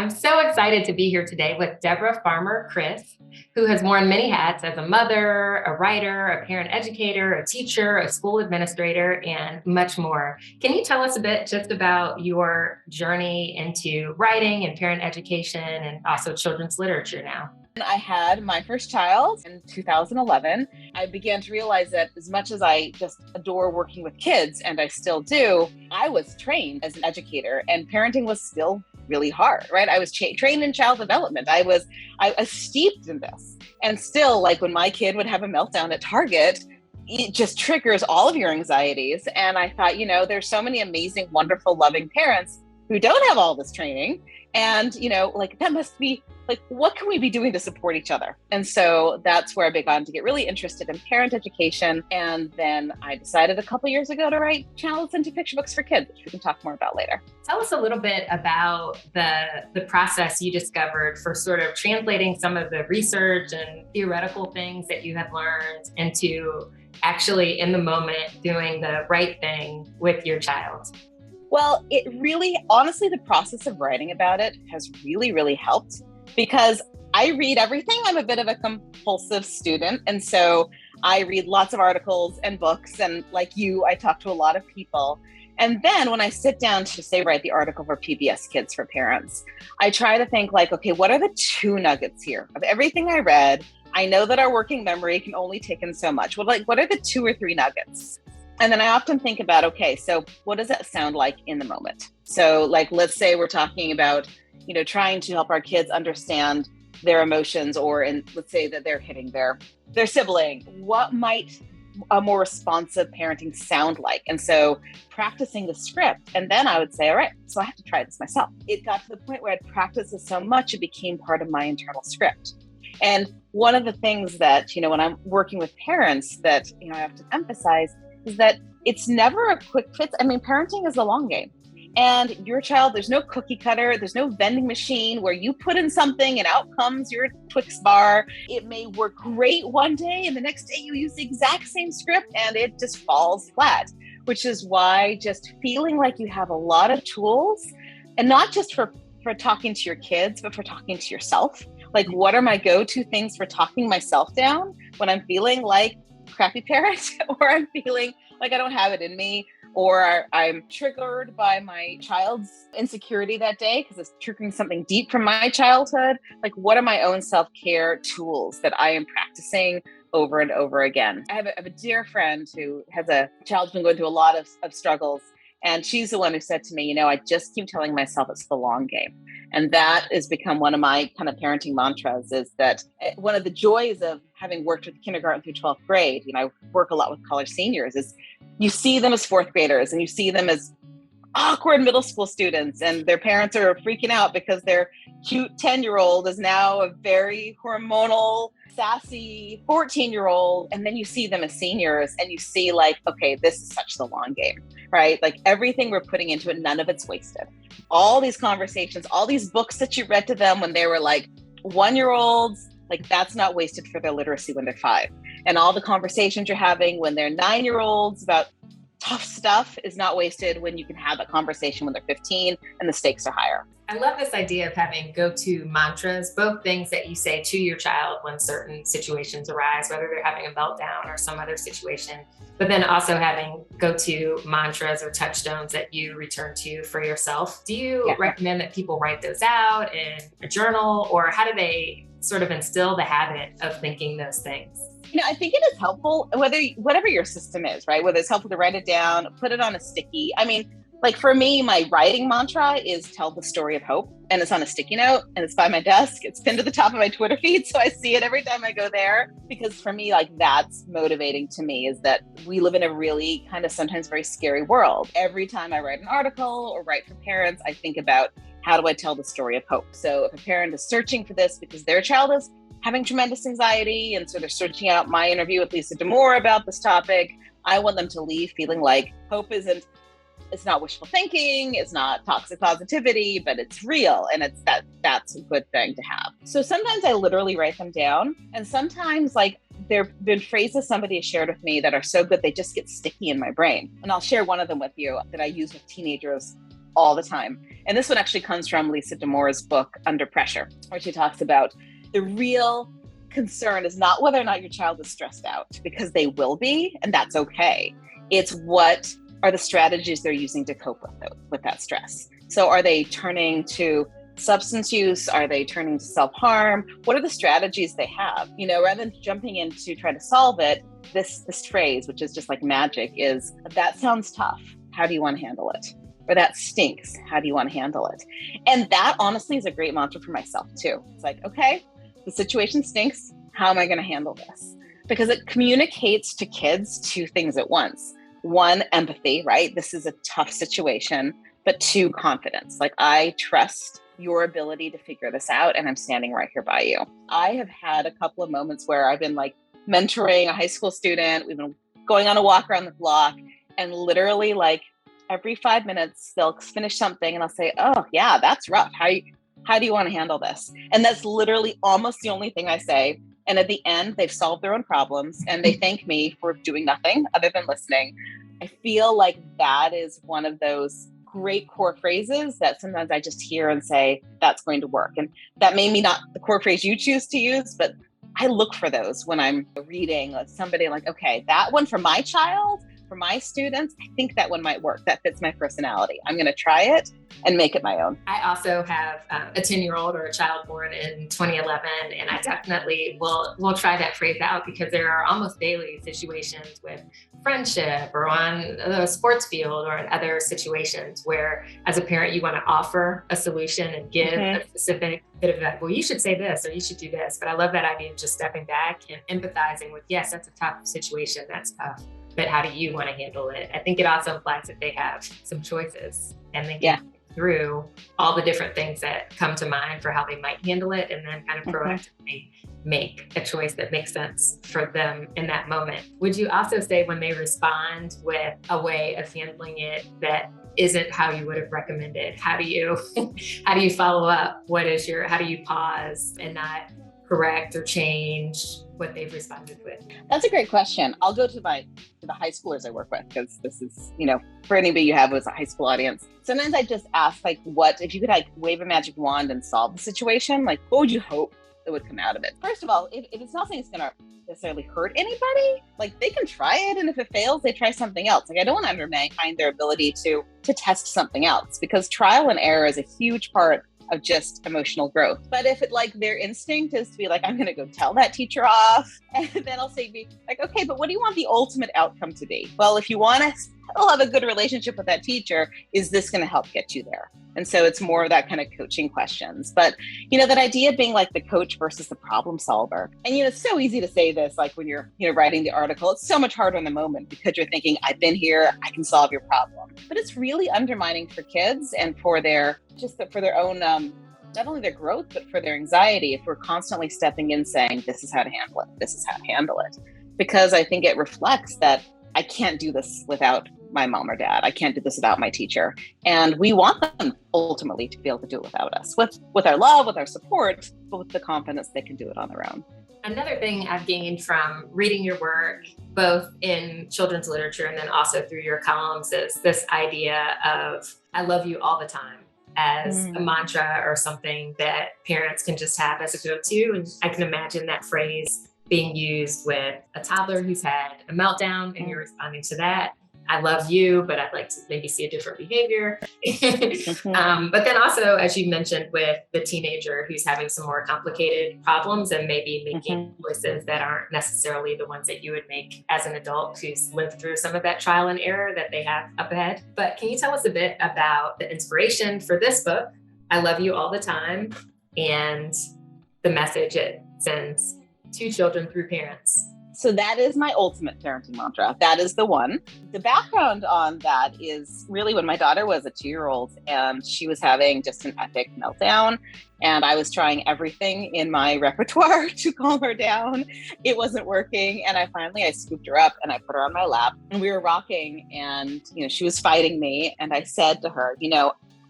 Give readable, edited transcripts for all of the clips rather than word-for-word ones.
I'm so excited to be here today with Deborah Farmer Kris, who has worn many hats as a mother, a writer, a parent educator, a teacher, a school administrator, and much more. Can you tell us a bit just about your journey into writing and parent education and also children's literature now? I had my first child in 2011. I began to realize that as much as I just adore working with kids, and I still do, I was trained as an educator and parenting was still really hard, right? I was trained in child development. I was steeped in this. And still, like when my kid would have a meltdown at Target, it just triggers all of your anxieties. And I thought, there's so many amazing, wonderful, loving parents who don't have all this training. And, that must be like, what can we be doing to support each other? And so that's where I began to get really interested in parent education. And then I decided a couple years ago to write children's picture books for kids, which we can talk more about later. Tell us a little bit about the process you discovered for sort of translating some of the research and theoretical things that you had learned into actually in the moment doing the right thing with your child. Well, it really, honestly, the process of writing about it has really, really helped because I read everything. I'm a bit of a compulsive student. And so I read lots of articles and books. And like you, I talk to a lot of people. And then when I sit down to say, write the article for PBS Kids for Parents, I try to think like, okay, what are the two nuggets here of everything I read? I know that our working memory can only take in so much. Well, like, what are the 2 or 3 nuggets? And then I often think about, okay, so what does that sound like in the moment? So like, let's say we're talking about, trying to help our kids understand their emotions, let's say that they're hitting their sibling. What might a more responsive parenting sound like? And so practicing the script. And then I would say, all right, so I have to try this myself. It got to the point where I'd practiced this so much, it became part of my internal script. And one of the things that, when I'm working with parents that, I have to emphasize is that it's never a quick fix. I mean, parenting is a long game. And your child, there's no cookie cutter, there's no vending machine where you put in something and out comes your Twix bar. It may work great one day and the next day you use the exact same script and it just falls flat, which is why just feeling like you have a lot of tools, and not just for talking to your kids, but for talking to yourself. Like, what are my go-to things for talking myself down when I'm feeling like crappy parent or I'm feeling like I don't have it in me, or I'm triggered by my child's insecurity that day because it's triggering something deep from my childhood. Like, what are my own self-care tools that I am practicing over and over again? I have a dear friend who has a child who's been going through a lot of struggles. And she's the one who said to me, I just keep telling myself it's the long game. And that has become one of my kind of parenting mantras, is that one of the joys of having worked with kindergarten through 12th grade, I work a lot with college seniors, is you see them as 4th graders and you see them as awkward middle school students, and their parents are freaking out because their cute 10-year-old is now a very hormonal, sassy 14-year-old. And then you see them as seniors and you see like, okay, this is such the long game, right? Like everything we're putting into it, none of it's wasted. All these conversations, all these books that you read to them when they were like 1-year-olds, like that's not wasted for their literacy when they're 5. And all the conversations you're having when they're 9-year-olds about tough stuff is not wasted when you can have that conversation when they're 15 and the stakes are higher. I love this idea of having go-to mantras, both things that you say to your child when certain situations arise, whether they're having a meltdown or some other situation, but then also having go-to mantras or touchstones that you return to for yourself. Do you recommend that people write those out in a journal, or how do they sort of instill the habit of thinking those things? I think it is helpful, whatever your system is, right? Whether it's helpful to write it down, put it on a sticky. I mean, like for me, my writing mantra is tell the story of hope, and it's on a sticky note and it's by my desk. It's pinned to the top of my Twitter feed. So I see it every time I go there, because for me, like that's motivating to me, is that we live in a really kind of sometimes very scary world. Every time I write an article or write for parents, I think about how do I tell the story of hope? So if a parent is searching for this because their child is having tremendous anxiety, and so they're searching out my interview with Lisa D'Amour about this topic, I want them to leave feeling like hope it's not wishful thinking, it's not toxic positivity, but it's real, and that's a good thing to have. So sometimes I literally write them down, and sometimes like there have been phrases somebody has shared with me that are so good they just get sticky in my brain. And I'll share one of them with you that I use with teenagers all the time. And this one actually comes from Lisa D'Amour's book, Under Pressure, where she talks about the real concern is not whether or not your child is stressed out, because they will be, and that's okay. It's what are the strategies they're using to cope with that stress. So are they turning to substance use? Are they turning to self-harm? What are the strategies they have? Rather than jumping in to try to solve it, this phrase, which is just like magic, is that sounds tough. How do you want to handle it? Or that stinks. How do you want to handle it? And that honestly is a great mantra for myself too. It's like, okay, the situation stinks. How am I going to handle this? Because it communicates to kids two things at once. One, empathy, right? This is a tough situation. But two, confidence. Like, I trust your ability to figure this out, and I'm standing right here by you. I have had a couple of moments where I've been like mentoring a high school student. We've been going on a walk around the block, and literally like every 5 minutes they'll finish something and I'll say, oh yeah, that's rough. How do you want to handle this? And that's literally almost the only thing I say. And at the end, they've solved their own problems and they thank me for doing nothing other than listening. I feel like that is one of those great core phrases that sometimes I just hear and say, that's going to work. And that may be not the core phrase you choose to use, but I look for those when I'm reading somebody like, okay, that one for my child, for my students, I think that one might work. That fits my personality. I'm going to try it and make it my own. I also have a 10-year-old or a child born in 2011, and I definitely will try that phrase out because there are almost daily situations with friendship or on the sports field or in other situations where as a parent, you want to offer a solution and give a specific bit of that. Well, you should say this or you should do this. But I love that idea of just stepping back and empathizing with, yes, that's a tough situation. That's tough. But how do you want to handle it? I think it also implies that they have some choices and they can think through all the different things that come to mind for how they might handle it and then kind of proactively make a choice that makes sense for them in that moment. Would you also say when they respond with a way of handling it that isn't how you would have recommended, how do you follow up? How do you pause and not correct or change what they've responded with? That's a great question. I'll go to the high schoolers I work with, because this is, for anybody you have as a high school audience. Sometimes I just ask, like, what, if you could like wave a magic wand and solve the situation, like, what would you hope that would come out of it? First of all, if it's not something that's going to necessarily hurt anybody, like they can try it. And if it fails, they try something else. Like, I don't want to undermine their ability to test something else, because trial and error is a huge part of just emotional growth. But if their instinct is to be like, I'm going to go tell that teacher off, and then I'll say, okay, but what do you want the ultimate outcome to be? Well, if you want to still have a good relationship with that teacher, is this going to help get you there? And so it's more of that kind of coaching questions. But, that idea of being like the coach versus the problem solver. And, it's so easy to say this, like when you're, writing the article, it's so much harder in the moment because you're thinking, I've been here, I can solve your problem. But it's really undermining for kids and for their own, not only their growth, but for their anxiety, if we're constantly stepping in saying, this is how to handle it. This is how to handle it. Because I think it reflects that I can't do this without my mom or dad. I can't do this without my teacher. And we want them ultimately to be able to do it without us, with our love, with our support, but with the confidence they can do it on their own. Another thing I've gained from reading your work, both in children's literature and then also through your columns, is this idea of I love you all the time as a mantra or something that parents can just have as a go-to. And I can imagine that phrase being used with a toddler who's had a meltdown and you're responding to that. I love you, but I'd like to maybe see a different behavior. But then also, as you mentioned, with the teenager who's having some more complicated problems and maybe making choices that aren't necessarily the ones that you would make as an adult who's lived through some of that trial and error that they have up ahead. But can you tell us a bit about the inspiration for this book, I Love You All the Time, and the message it sends to children through parents? So that is my ultimate parenting mantra. That is the one. The background on that is really when my daughter was a 2-year-old and she was having just an epic meltdown. And I was trying everything in my repertoire to calm her down. It wasn't working. And I scooped her up and I put her on my lap and we were rocking and, she was fighting me. And I said to her,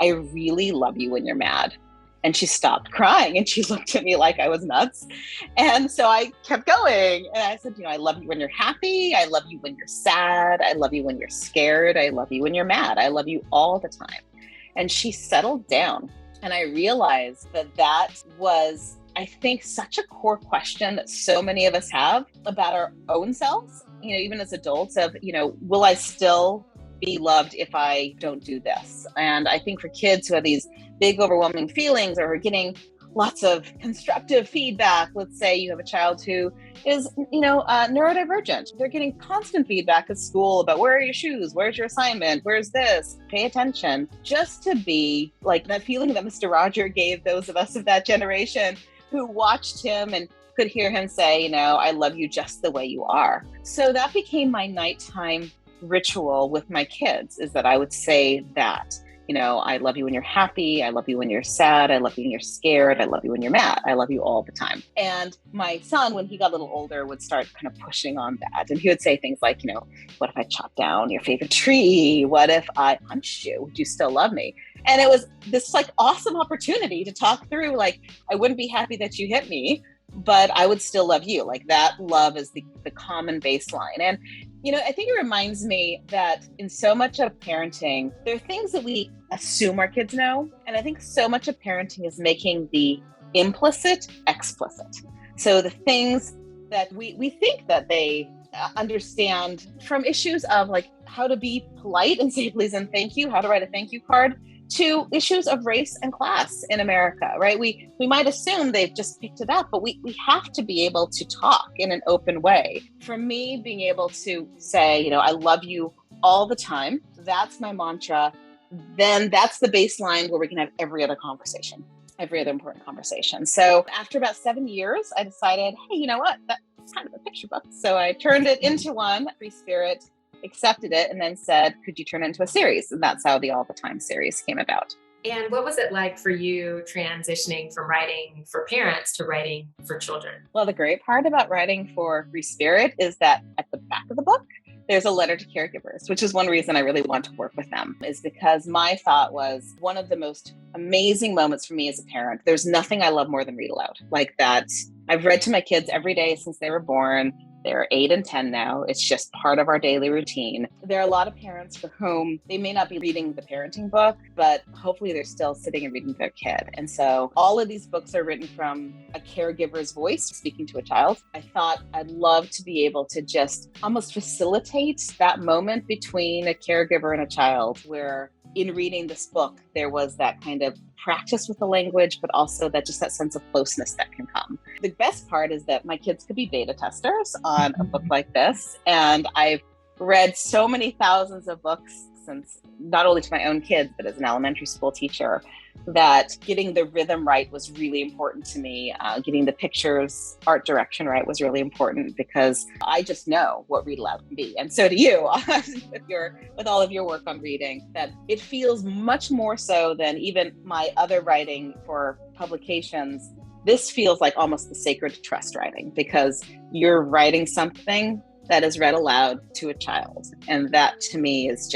I really love you when you're mad. And she stopped crying and she looked at me like I was nuts. And so I kept going. And I said, I love you when you're happy. I love you when you're sad. I love you when you're scared. I love you when you're mad. I love you all the time. And she settled down. And I realized that that was, I think, such a core question that so many of us have about our own selves, even as adults of, will I still be loved if I don't do this? And I think for kids who have these big, overwhelming feelings or are getting lots of constructive feedback, let's say you have a child who is, neurodivergent. They're getting constant feedback at school about where are your shoes? Where's your assignment? Where's this? Pay attention. Just to be like that feeling that Mr. Roger gave those of us of that generation who watched him and could hear him say, I love you just the way you are. So that became my nighttime ritual with my kids, is that I would say that. I love you when you're happy. I love you when you're sad. I love you when you're scared. I love you when you're mad. I love you all the time. And my son, when he got a little older, would start kind of pushing on that. And he would say things like, what if I chop down your favorite tree? What if I punch you? Would you still love me? And it was this awesome opportunity to talk through, I wouldn't be happy that you hit me, but I would still love you. That love is the common baseline. And, I think it reminds me that in so much of parenting, there are things that we assume our kids know. And I think so much of parenting is making the implicit explicit. So the things that we think that they understand, from issues of how to be polite and say please and thank you, how to write a thank you card, to issues of race and class in America, right? We might assume they've just picked it up, but we have to be able to talk in an open way. For me, being able to say, I love you all the time, that's my mantra. Then that's the baseline where we can have every other conversation, every other important conversation. So after about 7 years, I decided, hey, you know what? That's kind of a picture book. So I turned it into one. Free Spirit accepted it and then said, could you turn it into a series? And that's how the All the Time series came about. And what was it like for you transitioning from writing for parents to writing for children? Well, the great part about writing for Free Spirit is that at the back of the book, there's a letter to caregivers, which is one reason I really want to work with them, is because my thought was one of the most amazing moments for me as a parent. There's nothing I love more than read aloud. Like that, I've read to my kids every day since they were born. They're 8 and 10 now. It's just part of our daily routine. There are a lot of parents for whom they may not be reading the parenting book, but hopefully they're still sitting and reading their kid. And so all of these books are written from a caregiver's voice speaking to a child. I thought I'd love to be able to just almost facilitate that moment between a caregiver and a child, where in reading this book, there was that kind of practice with the language, but also that sense of closeness that can come. The best part is that my kids could be beta testers on a book like this. And I've read so many thousands of books since, not only to my own kids, but as an elementary school teacher, that getting the rhythm right was really important to me. Getting the pictures, art direction right was really important, because I just know what read aloud can be. And so do you with all of your work on reading, that it feels much more so than even my other writing for publications. This feels like almost the sacred trust writing, because you're writing something that is read aloud to a child. And that to me is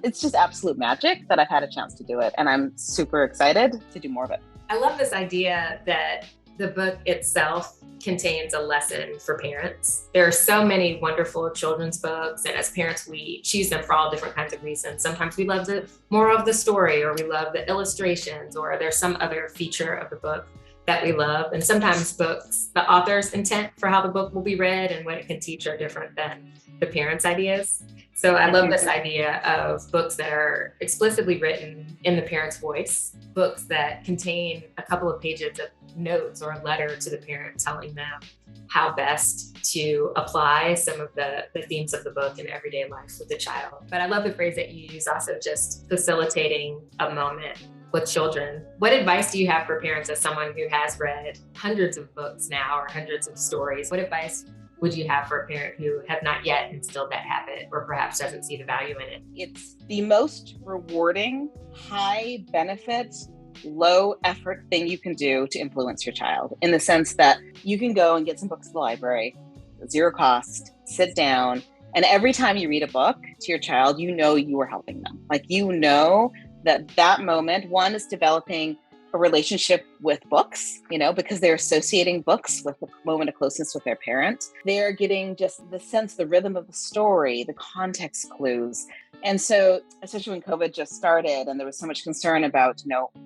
it's just absolute magic that I've had a chance to do it. And I'm super excited to do more of it. I love this idea that the book itself contains a lesson for parents. There are so many wonderful children's books, and as parents, we choose them for all different kinds of reasons. Sometimes we love more of the story, or we love the illustrations, or there's some other feature of the book that we love. And sometimes books, the author's intent for how the book will be read and what it can teach are different than the parents' ideas. So I love this idea of books that are explicitly written in the parent's voice, books that contain a couple of pages of notes or a letter to the parent telling them how best to apply some of the themes of the book in everyday life with the child. But I love the phrase that you use also, just facilitating a moment with children. What advice do you have for parents as someone who has read hundreds of books now, or hundreds of stories? What advice would you have for a parent who have not yet instilled that habit, or perhaps doesn't see the value in it? It's the most rewarding, high benefit, low effort thing you can do to influence your child, in the sense that you can go and get some books at the library, zero cost, sit down, and every time you read a book to your child, you are helping them. That moment, one, is developing a relationship with books, because they're associating books with a moment of closeness with their parent. They're getting just the sense, the rhythm of the story, the context clues, And so, especially when COVID just started and there was so much concern about,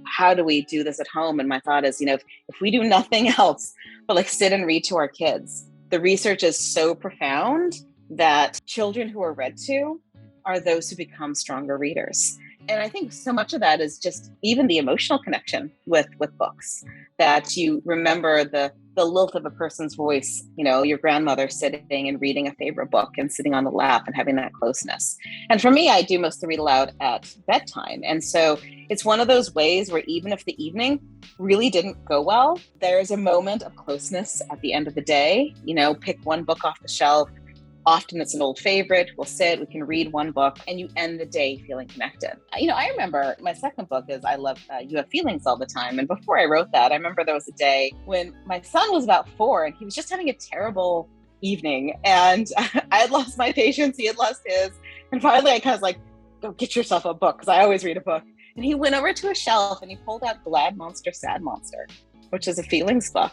how do we do this at home? And my thought is, if we do nothing else but like sit and read to our kids, the research is so profound that children who are read to are those who become stronger readers. And I think so much of that is just even the emotional connection with books, that you remember the lilt of a person's voice, your grandmother sitting and reading a favorite book and sitting on the lap and having that closeness. And for me, I do mostly read aloud at bedtime. And so it's one of those ways where even if the evening really didn't go well, there's a moment of closeness at the end of the day. Pick one book off the shelf. Often it's an old favorite. We'll sit, we can read one book, and you end the day feeling connected. I remember my second book is I Love You Have Feelings All the Time. And before I wrote that, I remember there was a day when my son was about 4 and he was just having a terrible evening. And I had lost my patience. He had lost his. And finally I kind of was like, go get yourself a book, because I always read a book. And he went over to a shelf and he pulled out Glad Monster, Sad Monster, which is a feelings book.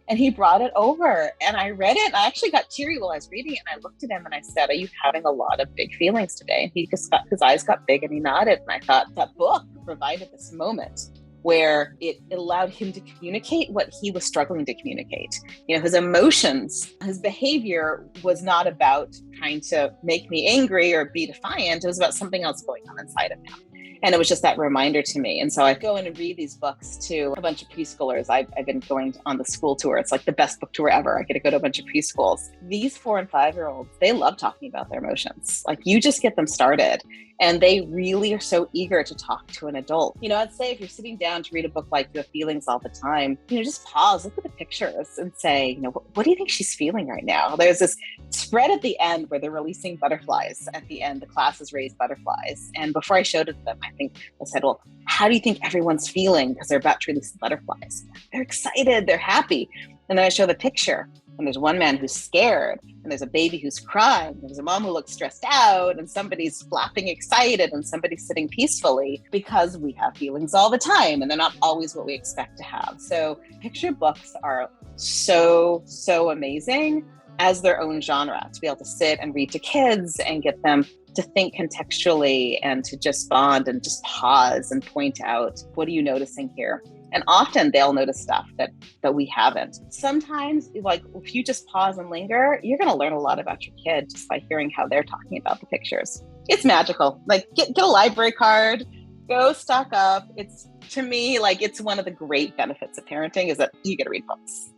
And he brought it over and I read it. And I actually got teary while I was reading it. And I looked at him and I said, are you having a lot of big feelings today? And his eyes got big and he nodded. And I thought that book provided this moment where it allowed him to communicate what he was struggling to communicate. His emotions, his behavior was not about trying to make me angry or be defiant. It was about something else going on inside of him. And it was just that reminder to me. And so I go in and read these books to a bunch of preschoolers. I've been going on the school tour. It's like the best book tour ever. I get to go to a bunch of preschools. These 4 and 5-year-olds, they love talking about their emotions. Like, you just get them started. And they really are so eager to talk to an adult. I'd say if you're sitting down to read a book like You Have Feelings All the Time, just pause, look at the pictures and say, what do you think she's feeling right now? There's this spread at the end where they're releasing butterflies. At the end, the class has raised butterflies. And before I showed it to them, I said, well, how do you think everyone's feeling? Because they're about to release the butterflies. They're excited, they're happy. And then I show the picture. And there's one man who's scared, and there's a baby who's crying, there's a mom who looks stressed out, and somebody's flapping excited, and somebody's sitting peacefully, because we have feelings all the time, and they're not always what we expect to have. So picture books are so, so amazing as their own genre, to be able to sit and read to kids and get them to think contextually and to just bond and just pause and point out, what are you noticing here? And often they'll notice stuff that we haven't. Sometimes, like, if you just pause and linger, you're going to learn a lot about your kid just by hearing how they're talking about the pictures. It's magical. Like, get a library card, go stock up. It's, to me, like, it's one of the great benefits of parenting is that you get to read books.